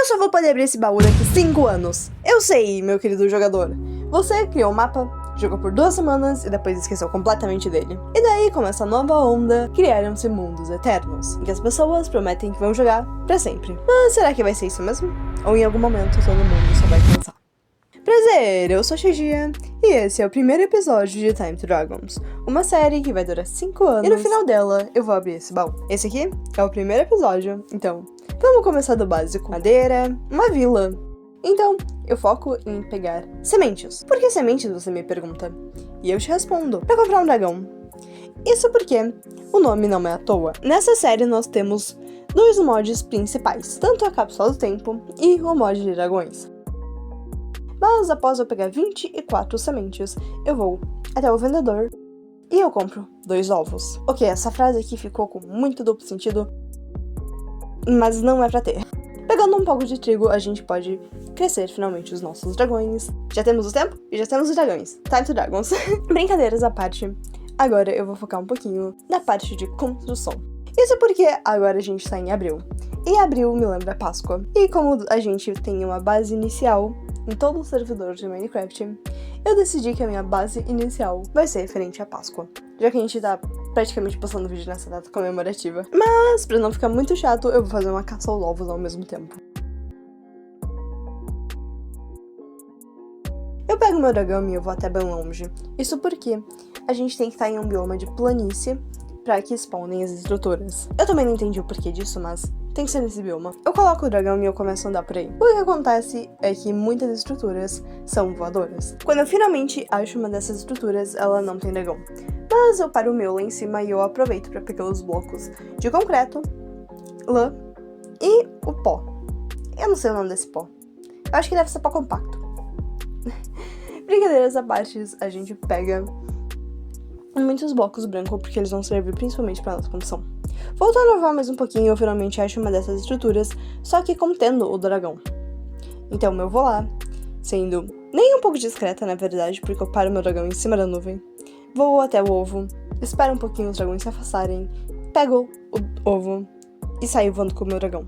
Eu só vou poder abrir esse baú daqui 5 anos. Eu sei, meu querido jogador. Você criou um mapa, jogou por 2 semanas e depois esqueceu completamente dele. E daí, com essa nova onda, criaram-se mundos eternos, em que as pessoas prometem que vão jogar pra sempre. Mas será que vai ser isso mesmo? Ou em algum momento todo mundo só vai cansar? Prazer, eu sou a Xigia, e esse é o primeiro episódio de Time to Dragons, uma série que vai durar 5 anos, e no final dela eu vou abrir esse baú. Esse aqui é o primeiro episódio, então vamos começar do básico. Madeira, uma vila. Então, eu foco em pegar sementes. Por que sementes, você me pergunta? E eu te respondo, pra comprar um dragão. Isso porque o nome não é à toa. Nessa série nós temos 2 mods principais, tanto a Cápsula do Tempo e o mod de dragões. Mas após eu pegar 24 sementes, eu vou até o vendedor e eu compro 2 ovos. Ok, essa frase aqui ficou com muito duplo sentido, mas não é pra ter. Pegando um pouco de trigo, a gente pode crescer finalmente os nossos dragões. Já temos o tempo e já temos os dragões. Time to Dragons. Brincadeiras à parte, agora eu vou focar um pouquinho na parte de construção. Isso porque agora a gente tá em abril. E abril me lembra Páscoa. E como a gente tem uma base inicial em todo o servidor de Minecraft, eu decidi que a minha base inicial vai ser referente à Páscoa, já que a gente tá praticamente postando vídeo nessa data comemorativa. Mas, pra não ficar muito chato, eu vou fazer uma caça aos ovos ao mesmo tempo. Eu pego meu dragão e eu vou até bem longe. Isso porque a gente tem que estar em um bioma de planície pra que spawnem as estruturas. Eu também não entendi o porquê disso, mas tem que ser nesse bioma. Eu coloco o dragão e eu começo a andar por aí. O que acontece é que muitas estruturas são voadoras. Quando eu finalmente acho uma dessas estruturas, ela não tem dragão. Mas eu paro o meu lá em cima e eu aproveito para pegar os blocos de concreto, lã e o pó. Eu não sei o nome desse pó. Eu acho que deve ser pó compacto. Brincadeiras à parte, a gente pega muitos blocos brancos porque eles vão servir principalmente para nossa construção. Voltando a voar mais um pouquinho, eu finalmente acho uma dessas estruturas, só que contendo o dragão. Então eu vou lá, sendo nem um pouco discreta na verdade, porque eu paro meu dragão em cima da nuvem, vou até o ovo, espero um pouquinho os dragões se afastarem, pego o ovo e saio voando com o meu dragão.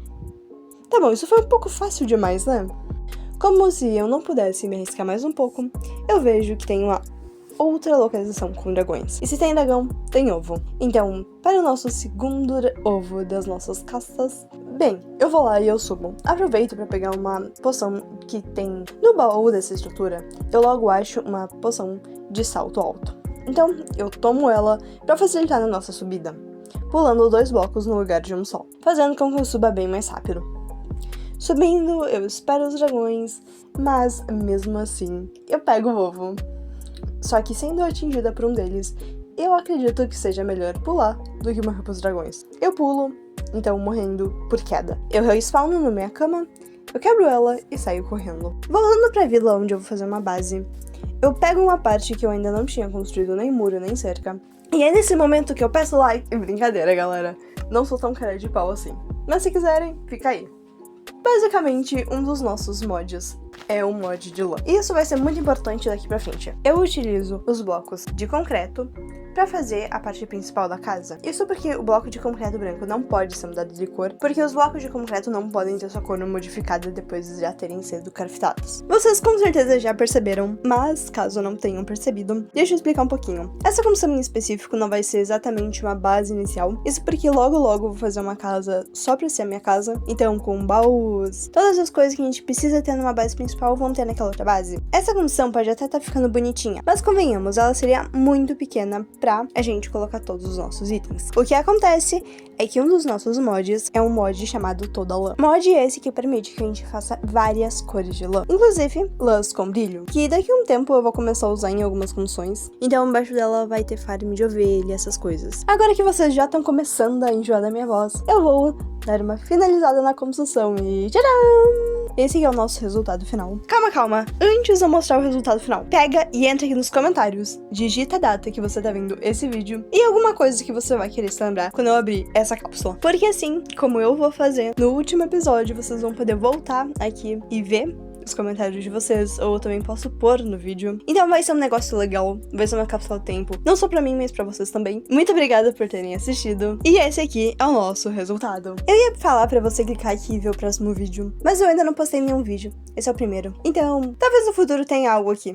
Tá bom, isso foi um pouco fácil demais, né? Como se eu não pudesse me arriscar mais um pouco, eu vejo que tem uma outra localização com dragões. E se tem dragão, tem ovo. Então, para o nosso segundo ovo das nossas castas, bem, eu vou lá e eu subo. Aproveito para pegar uma poção que tem no baú dessa estrutura. Eu logo acho uma poção de salto alto. Então, eu tomo ela para facilitar na nossa subida, pulando 2 blocos no lugar de um só, fazendo com que eu suba bem mais rápido. Subindo, eu espero os dragões, mas mesmo assim, eu pego o ovo. Só que sendo atingida por um deles, eu acredito que seja melhor pular do que morrer pros dragões. Eu pulo, então morrendo por queda. Eu respawno na minha cama, eu quebro ela e saio correndo. Voltando pra vila onde eu vou fazer uma base, eu pego uma parte que eu ainda não tinha construído nem muro nem cerca. E é nesse momento que eu peço like. Brincadeira, galera. Não sou tão cara de pau assim. Mas se quiserem, fica aí. Basicamente, um dos nossos mods é um mod de lã. E isso vai ser muito importante daqui pra frente. Eu utilizo os blocos de concreto pra fazer a parte principal da casa. Isso porque o bloco de concreto branco não pode ser mudado de cor, porque os blocos de concreto não podem ter sua cor modificada depois de já terem sido craftados. Vocês com certeza já perceberam, mas caso não tenham percebido, deixa eu explicar um pouquinho. Essa construção em específico não vai ser exatamente uma base inicial, isso porque logo eu vou fazer uma casa só pra ser a minha casa, então com baús, todas as coisas que a gente precisa ter numa base principal vão ter naquela outra base. Essa construção pode até estar ficando bonitinha, mas convenhamos, ela seria muito pequena pra a gente colocar todos os nossos itens. O que acontece é que um dos nossos mods é um mod chamado Toda Lã. Mod esse que permite que a gente faça várias cores de lã, inclusive lãs com brilho, que daqui a um tempo eu vou começar a usar em algumas funções. Então embaixo dela vai ter farm de ovelha, essas coisas. Agora que vocês já estão começando a enjoar da minha voz, eu vou dar uma finalizada na construção e tcharam! Esse é o nosso resultado final. Calma. Antes de eu mostrar o resultado final, pega e entra aqui nos comentários, digita a data que você tá vendo esse vídeo e alguma coisa que você vai querer se lembrar quando eu abrir essa cápsula. Porque assim, como eu vou fazer no último episódio, vocês vão poder voltar aqui e ver os comentários de vocês, ou eu também posso pôr no vídeo. Então vai ser um negócio legal, vai ser uma cápsula do tempo, não só pra mim, mas pra vocês também. Muito obrigada por terem assistido, e esse aqui é o nosso resultado. Eu ia falar pra você clicar aqui e ver o próximo vídeo, mas eu ainda não postei nenhum vídeo, esse é o primeiro. Então, talvez no futuro tenha algo aqui.